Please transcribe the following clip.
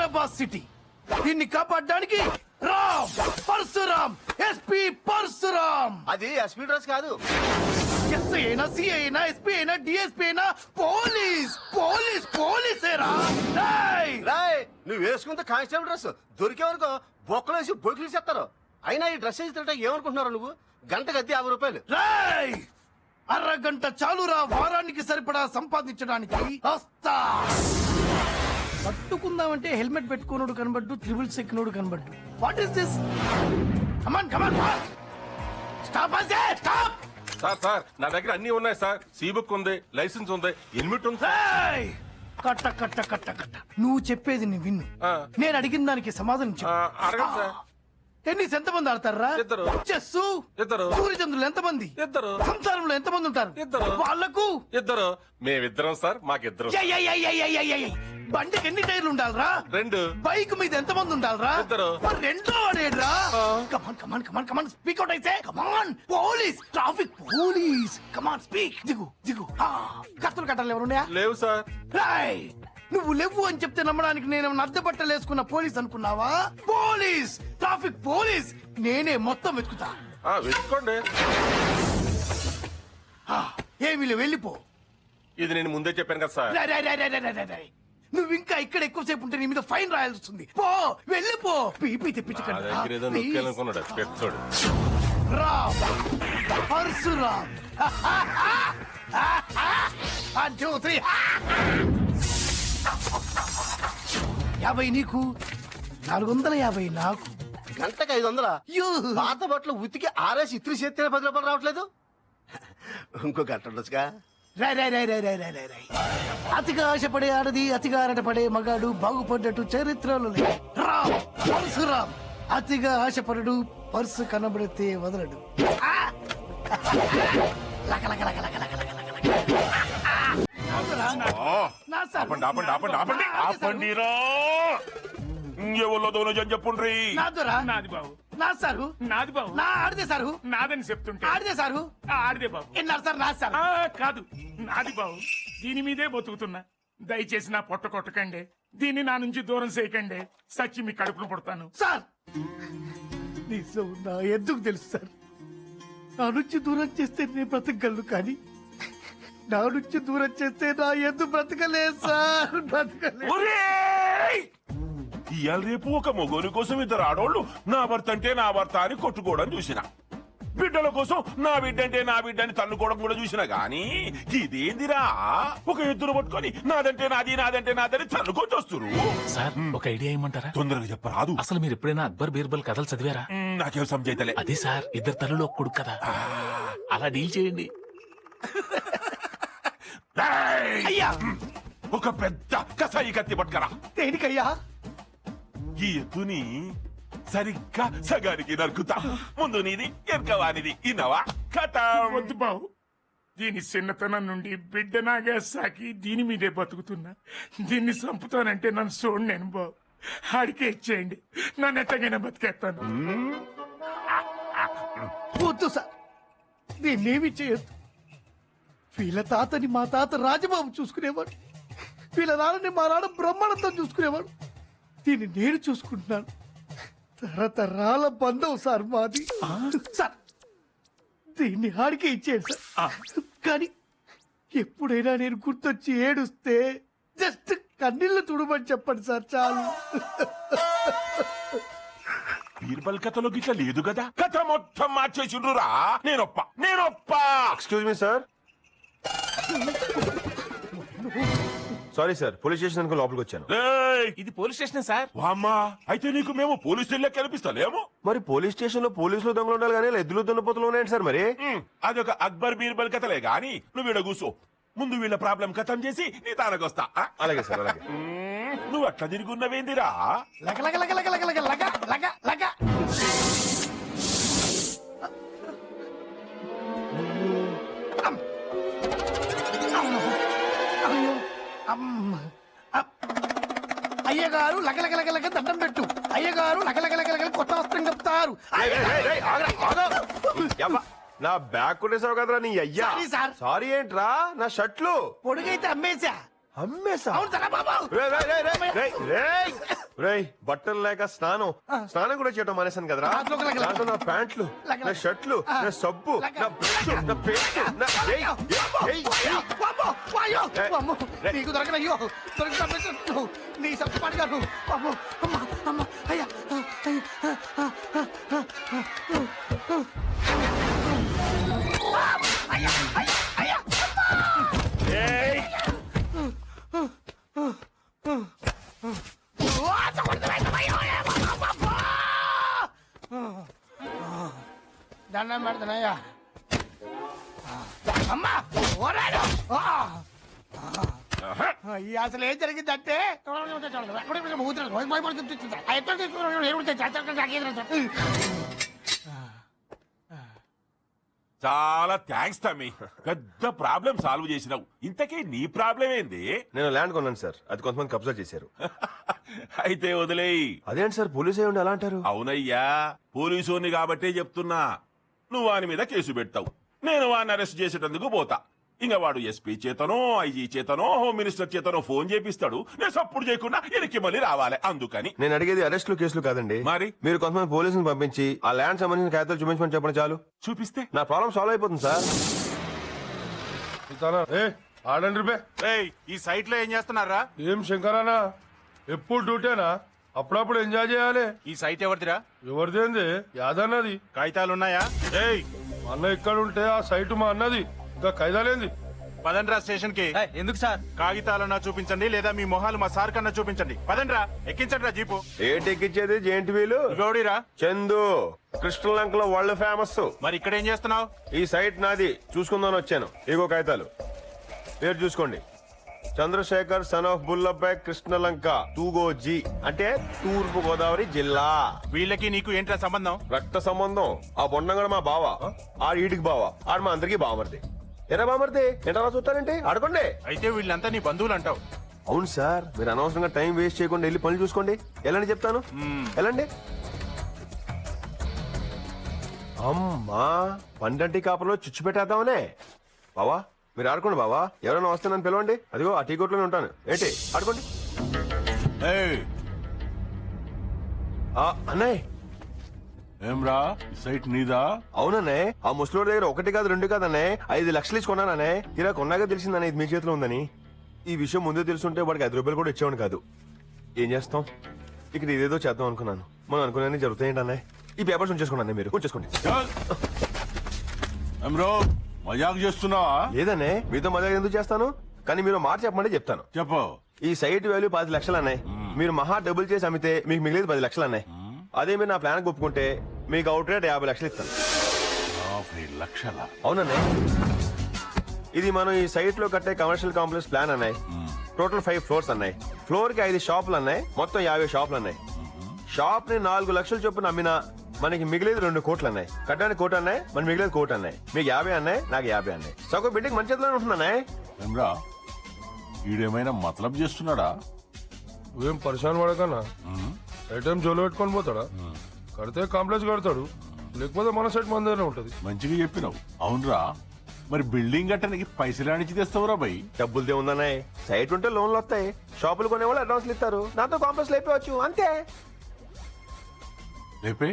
Hyderabad city. దీన్ని కాపాడడానికి Ram Parashuram, SP Parashuram. అది ఎస్పీ డ్రెస్ కాదు. ఎస్ఐ అయినా, సిఐ అయినా, ఎస్పీ అయినా, డిఎస్పీ అయినా పోలీస్ పోలీస్ పోలీసేరా. రాయ్ నువ్వు వేసుకుంటే కానిస్టేబుల్ డ్రెస్ దొరికేవరకు బొక్కలేసి బొక్కులు చెప్తారు. అయినా ఈ డ్రెస్ వేసి తింటే ఏమనుకుంటున్నారు నువ్వు? గంటకు అద్దె 50 రూపాయలు. రాయ్ అరగంట చాలురా వారానికి సరిపడా సంపాదించడానికి. వస్తా. పట్టుకుందామంటే హెల్మెట్ పెట్టుకున్నాడు కనబడ్డు, ట్రిబుల్స్ ఎక్కినోడు కనబడ్డు. What is this? Come on come on stop stop. Sir నా దగ్గర అన్ని ఉన్నాయి సార్. సీ బుక్ ఉంది, లైసెన్స్ ఉంది, హెల్మెట్ ఉంది. కట్ట కట్ట కట్ట కట్ట. నువ్వు చెప్పేది నీ విన్ను. నేను అడిగిన దానికి సమాధానం చెప్పు. అడగండి సార్. టెన్నిస్ ఎంతమంది ఆడతారా? 2. చెస్ 2. సూర్యచంద్రులు ఎంతమంది? 2. సంసారంలో ఎంతమంది ఉంటారు? 2. వాళ్లకు 2. మేమిద్దరం సార్, మాకిద్దరం. బండికి ఎన్ని టైర్లు ఉండాలరా? 2. బైక్ మీద ఎంతమంది ఉండాలరా? 2. రెండో వాడేడ్రా? కమాన్ కమాన్ కమాన్ కమాన్ స్పీక్ అవుట్ అయితే. Come on police, traffic police. Come on speak. దిగు దిగు. కత్తులు కట్టాలి ఎవరున్నాయా? లేవు సార్. రాయ్ నువ్వు లేవు అని చెప్తే నమ్మడానికి నేను అద్దె బట్టలు వేసుకున్న పోలీస్ అనుకున్నావా? Police, traffic police. నేనే మొత్తం వెతుకుతా. వెతుక్కోండి. ఏమి వెళ్ళిపో. ఇది నేను ముందే చెప్పాను కదా సార్. నువ్వు ఇంకా ఇక్కడ ఎక్కువసేపు ఉంటే నీ మీద ఫైన్ రాయాల్సి వస్తుంది. పో వెళ్ళిపో. పీపీ తెప్పించుకున్నాడు పెద్దోడు. రామ్ పరశురామ్. 1 2 3. 50 నీకు, 450 నాకు. గంటకు 500. పాత బట్టలు ఉతికి ఆరేసి ఇత్రి చేస్తే 10 రూపాయలు రావట్లేదు. ఇంకో గంట ఉండొచ్చుగా. అతిగా ఆశపడే ఆడది, అతిగా ఆరాటపడే మగాడు బాగుపడ్డట్టు చరిత్రలో లేదు. రామ్ పరశురామ్ అతిగా ఆశపడడు, పర్సు కనబడితే వదలడు. చెప్పుండ్రి. నాది బాబు. నా సారు నాది బాబు. నా ఆడితే సారు నాదని చెప్తుంటే ఆడితే సారు ఆడిదే బాబు. ఎన్నారు సార్? నా సార్ కాదు, నాది బాబు. దీని మీదే బతుకుతున్నా. దయచేసి నా పొట్ట కొట్టకండి. దీన్ని నా నుంచి దూరం చేయకండి. సచ్చి మీ కడుపును పుడతాను. సార్ నిజం నా ఎందుకు తెలుసు సార్? నా నుంచి దూరం చేస్తే నేను బ్రతకగలను, కానీ నా నుంచి దూరం చేస్తే నా ఎద్దు బ్రతకలేదు సార్. బ్రతకలేదు. ఇవాళ రేపు ఒక మొగోని కోసం 2 ఆడోళ్ళు నా భర్త అంటే నా భర్త అని కొట్టుకోవడం చూసిన. బిడ్డల కోసం నా బిడ్డ అంటే నా బిడ్డ అని తన్నుకోవడం కూడా చూసినా గానీ ఇదేందిరా ఒక ఎద్దును పట్టుకొని నాదంటే నాది నాదంటే నాదని తన్నుకొని వస్తురు. సార్ ఒక ఐడియా ఏమంటారా? తొందరగా చెప్పరాదు. అసలు మీరు ఎప్పుడైనా అక్బర్ బీర్బల్ కథలు చదివారా? నాకేం సంజైతలే. అదే సార్, 2 తల్లులు ఒక కొడుకు కదా. అలా డీల్ చేయండి. అయ్యా ఒక పెద్ద కసాయి కత్తి పట్టుకరా. దేనికయ్యా? ఈ ఎద్దుని సరిగ్గా సగానికి నరుకుతా. ముందు నీది ఎరకవానిది. ఇన్నవా కథం. వద్దు బాబు. దీని చిన్నతనం నుండి బిడ్డ నాగా సాకి దీని మీదే బతుకుతున్నా. దీన్ని చంపుతానంటే నన్ను చూడు. నేను బాబు ఆడికే ఇచ్చేయండి. నన్ను ఎట్టగైనా బతికేస్తాను. వద్దు సార్, నేనేమి చేయొద్దు. వీళ్ళ తాతని మా తాత రాజబాబు చూసుకునేవాడు. వీళ్ళ నాన్నని మా నాన్న బ్రహ్మానందం చూసుకునేవాడు. దీన్ని నేను చూసుకుంటున్నాను. తరతరాల బంధం సార్ మాది. సార్ దీన్ని ఆడికే ఇచ్చేయండి సార్. కానీ ఎప్పుడైనా నేను గుర్తొచ్చి ఏడుస్తే జస్ట్ కన్నీళ్ళు తుడమని చెప్పండి సార్, చాలు. బీర్బల్ కథలో గిట్ల లేదు కదా. కథ మొత్తం మార్చేసిండ్రురా. నేనొప్ప. Excuse me sir. Sorry sir, police station అనుకో లోపలికి వచ్చాను. ఇది పోలీస్ స్టేషన్ సార్. వామ్మా, అయితే నీకు మేము పోలీస్ స్టేషన్ కనిపిస్తలేము. మరి పోలీస్ స్టేషన్ లో పోలీసులు దొంగలు ఉండాలి కానీ ఎద్దులు దున్నపోతులు ఉన్నాయండి సార్. మరి అదొక అక్బర్ బీర్బల్ కథలే గాని నువ్వు ఈడ కూసో. ముందు వీళ్ళ ప్రాబ్లం ఖతం చేసి నీ తానకొస్తా. అలాగే సార్, అలాగే. నువ్వు అట్లా తిరుగున్నవేందిరా? లగ లగ లగ లగ లగ లగ లగ లగ లగ. అయ్యగారు లగలగలగలగ దండం పెట్టు. అయ్యగారు లగలగలగలగ కొత్త వస్త్రం కప్తారు. నా బ్యాగ్ కొట్టేసావు కదరా నీ అయ్యా. సారీ ఏంట్రా? నా షర్ట్లు పొడుగైతే అమ్మేశా. అమ్మేసా? అవును సార్ బాబు. రేయ్ బట్టలు లేక స్నానం కూడా చేయటం మానేశాను కదరా. దాంట్లో నా ప్యాంట్లు, నా షర్ట్లు, నా సబ్బు, నా బ్రష్, నా పేస్ట్, నా ఏయ్, ఏయ్, ఏయ్. నీకు దొరకనయ్యో దొరికిన నీ సత్తుపాటు గారు అమ్మో అమ్మ అమ్మ అయ్యా దండం పెడుతున్నాయ్యా అమ్మా ఓరాడు అసలు ఏం జరిగిందంటే చాలా థ్యాంక్స్ తమ్మి, పెద్ద ప్రాబ్లం సాల్వ్ చేసినావు. ఇంతకీ నీ ప్రాబ్లం ఏంది? నేను ల్యాండ్ కొన్నాను సార్, అది కొంతమంది కబ్జా చేశారు. అయితే వదిలేయి. అదేంటి సార్ పోలీసు అయ్యి ఉండి అలా అంటారు? అవునయ్యా, పోలీసోని కాబట్టే చెప్తున్నా. నువ్వు వాని మీద కేసు పెడతావు, నేను వాడిని అరెస్ట్ చేసేటందుకు పోతా. ఇంకా వాడు ఎస్పీ చేతనో ఐజీ చేతనో హోమ్ మినిస్టర్ చేతనో ఫోన్ చేపిస్తాడు. నేను సప్పుడు చేయకుండా వెనక్కి మళ్ళీ రావాలి. అందుకని నేను అడిగేది అరెస్టులు కేసులు కాదండి. మరి? మీరు కొంతమంది పోలీసులు పంపించి ఆ ల్యాండ్ సంబంధించిన కాగితాలు చూపించమని చెప్పండి చాలు. చూపిస్తే నా ప్రాబ్లం సాల్వ్ అయిపోతుంది సార్. ఆడండి బే. ఈ సైట్ లో ఏం చేస్తున్నారా? ఏం శంకరానా, ఎప్పుడు డ్యూటీనా? అప్పుడప్పుడు ఎంజాయ్ చేయాలి. ఈ సైట్ ఎవరిదిరా? ఎవరిదేంది? యాదన్నది. కాగితాలు ఉన్నాయా? మా అన్న ఇక్కడ ఉంటే ఆ సైట్ మా అన్నది. ఇంకా ఖైదాలేంది? పదండ్రా స్టేషన్ కి. ఎందుకు సార్? కాగితాలన్నా చూపించండి, లేదా మీ మొహాలు మా సార్ కన్నా చూపించండి. పదండ్రా, ఎక్కించండి రా జీపు. ఏంటి ఎక్కించేది? జేంటి వీలు గౌడీరా? చందు కృష్ణలంకలో వరల్డ్ ఫేమస్. మరి ఇక్కడ ఏం చేస్తున్నావు? ఈ సైట్ నాది, చూసుకుందామని వచ్చాను. ఇగో కాగితాలు, పేరు చూసుకోండి. చంద్రశేఖర్ సన్ ఆఫ్ బుల్లబ్బాయ్ కృష్ణలంక తూగోజీ, అంటే తూర్పు గోదావరి జిల్లా. వీళ్ళకి నీకు ఏంట్రా సంబంధం? రక్త సంబంధం. ఆ బొండంగడ మా బావ, ఆడు ఈడికి బావ, ఆడు మా అందరికి బావమరిది. ఎరా బామర్ది ఏంటలా చూస్తారంటే అడగండి. అయితే వీళ్ళంతా నీ బంధువులు అంటావు? అవును సార్, మీరు అనవసరంగా టైం వేస్ట్ చేయకుండా వెళ్ళి పనులు చూసుకోండి. ఎలాంటి చెప్తాను, ఎలాండి. అమ్మా, పండంటి కాపలో చిచ్చు పెట్టేద్దామనే. బావా మీరు ఆడుకోండి బావా, ఎవరైనా వస్తే నన్ను పిలవండి. అదిగో ఆ టీ కొట్లోనే ఉంటాను. ఏంటి ఆడుకోండి. అన్నయ్య ఏమ్రా, సైట్ నీదా? అవునన్నయ్య, ఆ ముసలోడి దగ్గర 1 కాదు 2 కాదు అన్నయ్య, 5 లక్షలు ఇచ్చి కొన్నాననే. ఇలా కొన్నాక తెలిసిందన్నయ్య ఇది మీ చేతిలో ఉందని. ఈ విషయం ముందే తెలుసుంటే వాడికి 5 రూపాయలు కూడా ఇచ్చేవాడు కాదు. ఏం చేస్తాం, ఇక్కడ ఇదేదో చేద్దాం అనుకున్నాను. మనం అనుకునే జరుగుతాయండి అన్నయ్య. ఈ పేపర్స్ ఉంచేసుకోండి, మీరు ఉంచేసుకోండి. మజాక్ చేస్తున్నావా? లేదనే, మీతో మజాక్ ఎందుకు చేస్తాను, కానీ మీరు మాట చెప్పమంటే చెప్తాను. చెప్పు. ఈ సైట్ వాల్యూ 10 లక్షలు అన్నాయి. మీరు మహా డబుల్ చేసి అమ్మితే మీకు మిగిలేదు 10 లక్షలు అన్నాయి. అదే మీరు నా ప్లాన్ ఒప్పుకుంటే మీకు అవుట్ రేట్ 50 లక్షలు ఇస్తాను. 50 లక్షల? అవునన్నా, ఇది మనం ఈ సైట్ లో కట్టే కమర్షియల్ కాంప్లెక్స్ ప్లాన్ అన్నాయి. టోటల్ 5 ఫ్లోర్స్ అన్నాయి. ఫ్లోర్ కి 5 షాపులు అన్నాయి. మొత్తం 50 షాపులు అన్నాయి. షాప్ ని 4 లక్షలు చొప్పున అమ్మినా మనకి మిగిలేదు 2 కోట్లు అన్నాయి. కట్టడానికి 1 కోటి అన్నాయి, మన మిగిలేదు 1 కోటి అన్నాయి. మీకు 50 అన్నాయి, నాకు 50 అన్నాయి. సగం బిడ్డకి మంచి చేతిలో ఉంటున్నాయి. ఏమ్రా, ఈడేమైనా మతలబ్ చేస్తున్నాడా? నువ్వేం పరిశాన్ పడకన్నా, ఐటమ్ జోలో పెట్టుకొని పోతాడా? కడితే కాంప్లెక్స్ కడతాడు, లేకపోతే మన సైట్ మన దగ్గర ఉంటది. మంచిగా చెప్పినావు. అవునరా, మరి బిల్డింగ్ కట్టడానికి పైసలు అనిచి తెస్తావురా బై? డబ్బులదే ఉందన్నాయి. సైట్ ఉంటే లోన్లు వస్తాయి, షాపులు కొనేవాళ్ళు అడ్వాన్స్లు ఇస్తారు, నాతో కాంప్లెక్స్ లేపవచ్చు అంతే. లేపే